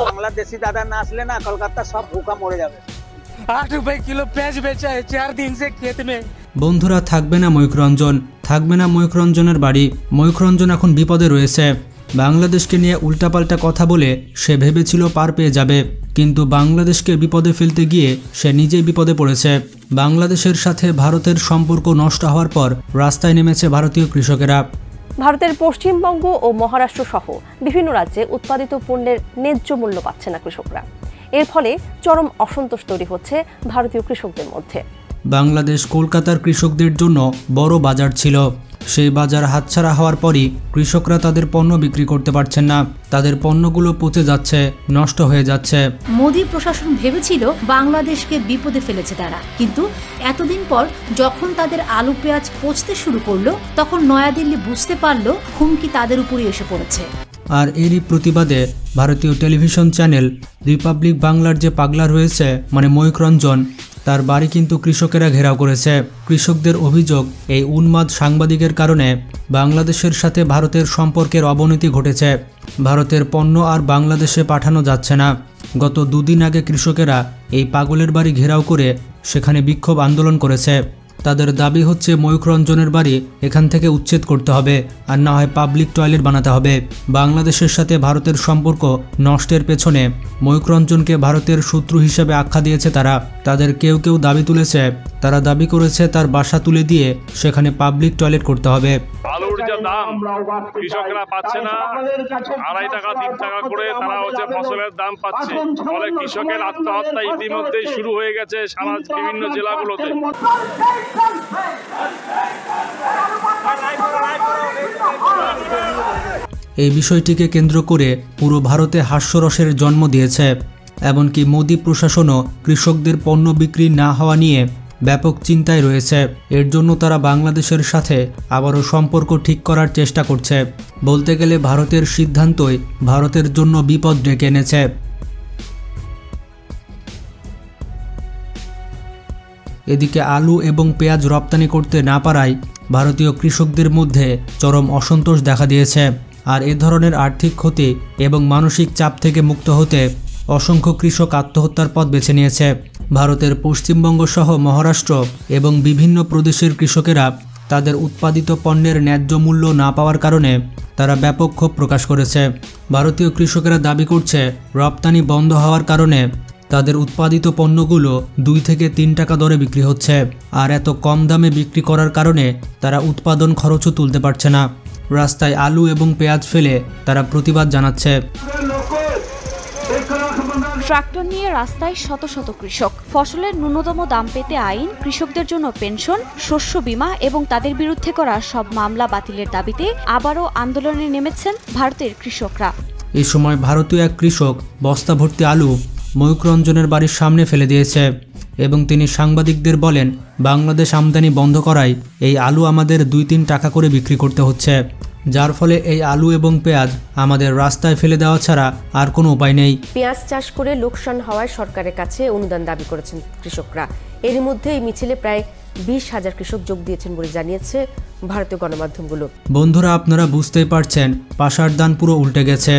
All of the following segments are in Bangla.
बांग्लादेशी दादा ना আসলে না কলকাতা সব ভুকা মরে যাবে। 8 रुपए किलो प्याज बेचा है 4 दिन से खेत में। বন্ধুরা, থাকবে না ময়ূকরঞ্জন, থাকবে না ময়ূকরঞ্জনের বাড়ি। ময়ূকরঞ্জন এখন বিপদে রয়েছে। বাংলাদেশকে নিয়ে উল্টাপাল্টা কথা বলে সে ভেবেছিল পার পেয়ে যাবে, কিন্তু বাংলাদেশকে বিপদে ফেলতে গিয়ে সে নিজেই বিপদে পড়েছে। বাংলাদেশের সাথে ভারতের সম্পর্ক নষ্ট হওয়ার পর রাস্তায় নেমেছে ভারতীয় কৃষকেরা। ভারতের পশ্চিমবঙ্গ ও মহারাষ্ট্র সহ বিভিন্ন রাজ্যে উৎপাদিত পণ্যের ন্যায্য মূল্য পাচ্ছে না কৃষকরা। এর ফলে চরম অসন্তোষ তৈরি হচ্ছে ভারতীয় কৃষকদের মধ্যে। বাংলাদেশ কলকাতার কৃষকদের জন্য বড় বাজার ছিল। সেই বাজার হাতছাড়া হওয়ার পরই কৃষকরা তাদের পণ্য বিক্রি করতে পারছেন না। তাদের পণ্যগুলো পচে যাচ্ছে, নষ্ট হয়ে যাচ্ছে। মোদি প্রশাসন ভেবেছিল বাংলাদেশকে বিপদে ফেলেছে তারা, কিন্তু এতদিন পর যখন তাদের আলু পেঁয়াজ পচতে শুরু করলো, তখন নয়াদিল্লি বুঝতে পারল হুমকি তাদের উপরই এসে পড়েছে। আর এরই প্রতিবাদে ভারতীয় টেলিভিশন চ্যানেল রিপাবলিক বাংলার যে পাগলা রয়েছে মানে ময়ূকরঞ্জন, তার বাড়ি কিন্তু কৃষকেরা ঘেরাও করেছে। কৃষকদের অভিযোগ, এই উন্মাদ সাংবাদিকের কারণে বাংলাদেশের সাথে ভারতের সম্পর্কের অবনতি ঘটেছে। ভারতের পণ্য আর বাংলাদেশে পাঠানো যাচ্ছে না। গত দুদিন আগে কৃষকেরা এই পাগলের বাড়ি ঘেরাও করে সেখানে বিক্ষোভ আন্দোলন করেছে। তাদের দাবি হচ্ছে ময়ূকরঞ্জনের বাড়ি এখান থেকে উচ্ছেদ করতে হবে, আর না হয় পাবলিক টয়লেট বানাতে হবে। বাংলাদেশের সাথে ভারতের সম্পর্ক নষ্টের পেছনে ময়ূকরঞ্জনকে ভারতের শত্রু হিসেবে আখ্যা দিয়েছে তারা। তাদের কেউ কেউ দাবি তুলেছে, তারা দাবি করেছে তার বাসা তুলে দিয়ে সেখানে পাবলিক টয়লেট করতে হবে। আলুর যে দাম কৃষকরা পাচ্ছে না, 2.5 টাকা 3 টাকা করে তারা হচ্ছে ফসলের দাম পাচ্ছে। ফলে কৃষকের আত্মহত্যা ইতিমধ্যেই শুরু হয়ে গেছে সারা বিভিন্ন জেলাগুলোতে। এই বিষয়টিকে কেন্দ্র করে পুরো ভারতে হাস্যরসের জন্ম দিয়েছে। এমনকি মোদি প্রশাসনও কৃষকদের পণ্য বিক্রি না হওয়া নিয়ে ব্যাপক চিন্তায় রয়েছে। এর জন্য তারা বাংলাদেশের সাথে আবারও সম্পর্ক ঠিক করার চেষ্টা করছে। বলতে গেলে ভারতের সিদ্ধান্তই ভারতের জন্য বিপদ ডেকে এনেছে। এদিকে আলু এবং পেঁয়াজ রপ্তানি করতে না পারায় ভারতীয় কৃষকদের মধ্যে চরম অসন্তোষ দেখা দিয়েছে। আর এ ধরনের আর্থিক ক্ষতি এবং মানসিক চাপ থেকে মুক্ত হতে অসংখ্য কৃষক আত্মহত্যার পথ বেছে নিয়েছে। ভারতের পশ্চিমবঙ্গ সহ মহারাষ্ট্র এবং বিভিন্ন প্রদেশের কৃষকেরা তাদের উৎপাদিত পণ্যের ন্যায্য মূল্য না পাওয়ার কারণে তারা ব্যাপক ক্ষোভ প্রকাশ করেছে। ভারতীয় কৃষকেরা দাবি করছে, রপ্তানি বন্ধ হওয়ার কারণে তাদের উৎপাদিত পণ্যগুলো 2 থেকে 3 টাকা দরে বিক্রি হচ্ছে। আর এত কম দামে বিক্রি করার কারণে তারা উৎপাদন খরচও তুলতে পারছে না। রাস্তায় আলু এবং পেঁয়াজ ফেলে তারা প্রতিবাদ জানাচ্ছে। ট্রাক্টর নিয়ে রাস্তায় শত শত কৃষক। ফসলের ন্যূনতম দাম পেতে আইন, কৃষকদের জন্য পেনশন, শস্য বীমা এবং তাদের বিরুদ্ধে করা সব মামলা বাতিলের দাবিতে আবারও আন্দোলনে নেমেছেন ভারতের কৃষকরা। এই সময় ভারতীয় এক কৃষক বস্তা ভর্তি আলু ময়ূকরঞ্জনের বাড়ির সামনে ফেলে দিয়েছে এবং তিনি সাংবাদিকদের বলেন, বাংলাদেশ আমদানি বন্ধ করায় এই আলু আমাদের 2-3 টাকা করে বিক্রি করতে হচ্ছে, যার ফলে এই আলু এবং পেঁয়াজ আমাদের রাস্তায় ফেলে দেওয়া ছাড়া আর কোনো উপায় নেই। পেঁয়াজ চাষ করে লোকসান হওয়ায় সরকারের কাছে অনুদান দাবি করেছেন কৃষকরা। এর মধ্যে এই মিছিলে প্রায় 20,000 কৃষক যোগ দিয়েছেন বলে জানিয়েছে ভারতীয় গণমাধ্যমগুলো। বন্ধুরা, আপনারা বুঝতেই পারছেন, পাশার দান পুরো উল্টে গেছে।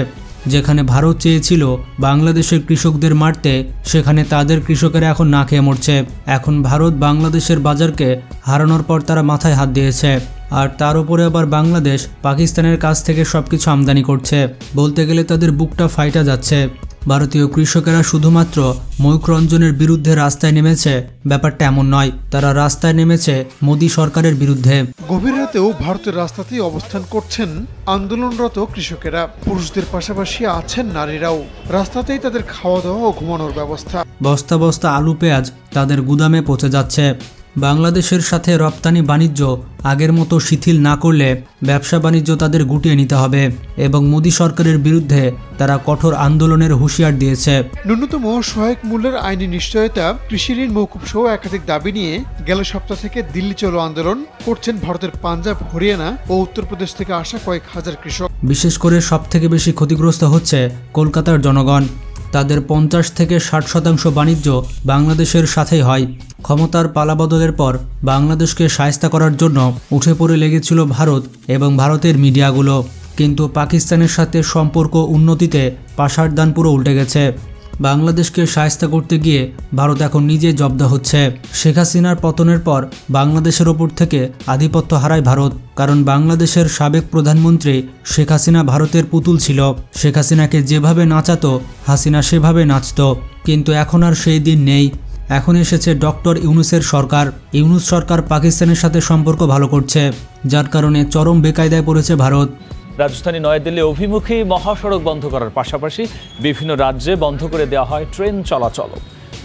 যেখানে ভারত চেয়েছিল বাংলাদেশের কৃষকদের মারতে, সেখানে তাদের কৃষকেরা এখন না খেয়ে মরছে। এখন ভারত বাংলাদেশের বাজারকে হারানোর পর তারা মাথায় হাত দিয়েছে। আর তার উপরে আবার বাংলাদেশ পাকিস্তানের কাছ থেকে সবকিছু আমদানি করছে। বলতে গেলে তাদের বুকটা ফাইটা যাচ্ছে। ভারতীয় কৃষকেরা শুধুমাত্র ময়ূকরঞ্জনের বিরুদ্ধে রাস্তায় নেমেছে, ব্যাপারটা এমন নয়। তারা রাস্তায় নেমেছে মোদি সরকারের বিরুদ্ধে। গভীর রাতেও ভারতের রাস্তাতেই অবস্থান করছেন আন্দোলনরত কৃষকেরা। পুরুষদের পাশাপাশি আছেন নারীরাও। রাস্তাতেই তাদের খাওয়া দাওয়া ও ঘুমানোর ব্যবস্থা। বস্তা বস্তা আলু পেঁয়াজ তাদের গুদামে পচে যাচ্ছে। বাংলাদেশের সাথে রপ্তানি বাণিজ্য আগের মতো শিথিল না করলে ব্যবসা বাণিজ্য তাদের গুটিয়ে নিতে হবে এবং মোদি সরকারের বিরুদ্ধে তারা কঠোর আন্দোলনের হুঁশিয়ার দিয়েছে। ন্যূনতম সহায়ক মূল্যের আইনি নিশ্চয়তা, কৃষি ঋণ মওকুফ সহ একাধিক দাবি নিয়ে গেল সপ্তাহ থেকে দিল্লি চলো আন্দোলন করছেন ভারতের পাঞ্জাব, হরিয়ানা ও উত্তরপ্রদেশ থেকে আসা কয়েক হাজার কৃষক। বিশেষ করে সবথেকে বেশি ক্ষতিগ্রস্ত হচ্ছে কলকাতার জনগণ। তাদের 50 থেকে 60% বাণিজ্য বাংলাদেশের সাথেই হয়। ক্ষমতার পালাবদলের পর বাংলাদেশকে শায়েস্তা করার জন্য উঠে পড়ে লেগেছিল ভারত এবং ভারতের মিডিয়াগুলো, কিন্তু পাকিস্তানের সাথে সম্পর্ক উন্নতিতে পাশার দান পুরো উল্টে গেছে। বাংলাদেশকে শায়েস্তা করতে গিয়ে ভারত এখন নিজে জব্দ হচ্ছে। শেখ হাসিনার পতনের পর বাংলাদেশের ওপর থেকে আধিপত্য হারায় ভারত, কারণ বাংলাদেশের সাবেক প্রধানমন্ত্রী শেখ হাসিনা ভারতের পুতুল ছিল। শেখ হাসিনাকে যেভাবে নাচাতো হাসিনা সেভাবে নাচত, কিন্তু এখন আর সেই দিন নেই। এখন এসেছে ডক্টর ইউনূসের সরকার। ইউনূস সরকার পাকিস্তানের সাথে সম্পর্ক ভালো করছে, যার কারণে চরম বেকায়দায় পড়েছে ভারত। রাজধানী নয়াদিল্লি অভিমুখী মহাসড়ক বন্ধ করার পাশাপাশি বিভিন্ন রাজ্যে বন্ধ করে দেওয়া হয় ট্রেন চলাচল।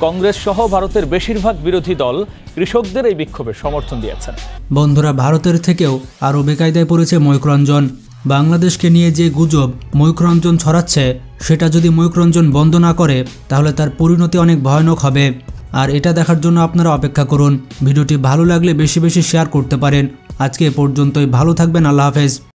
কংগ্রেস সহ ভারতের বেশিরভাগ বিরোধী দল কৃষকদের এই বিক্ষোভের সমর্থন দিয়েছেন। বন্ধুরা, ভারতের থেকেও আরও বেকায়দায় পড়েছে ময়ূকরঞ্জন। বাংলাদেশকে নিয়ে যে গুজব ময়ূকরঞ্জন ছড়াচ্ছে, সেটা যদি ময়ূকরঞ্জন বন্ধ না করে তাহলে তার পরিণতি অনেক ভয়ানক হবে। আর এটা দেখার জন্য আপনারা অপেক্ষা করুন। ভিডিওটি ভালো লাগলে বেশি বেশি শেয়ার করতে পারেন। আজকে এ পর্যন্তই। ভালো থাকবেন। আল্লাহ হাফেজ।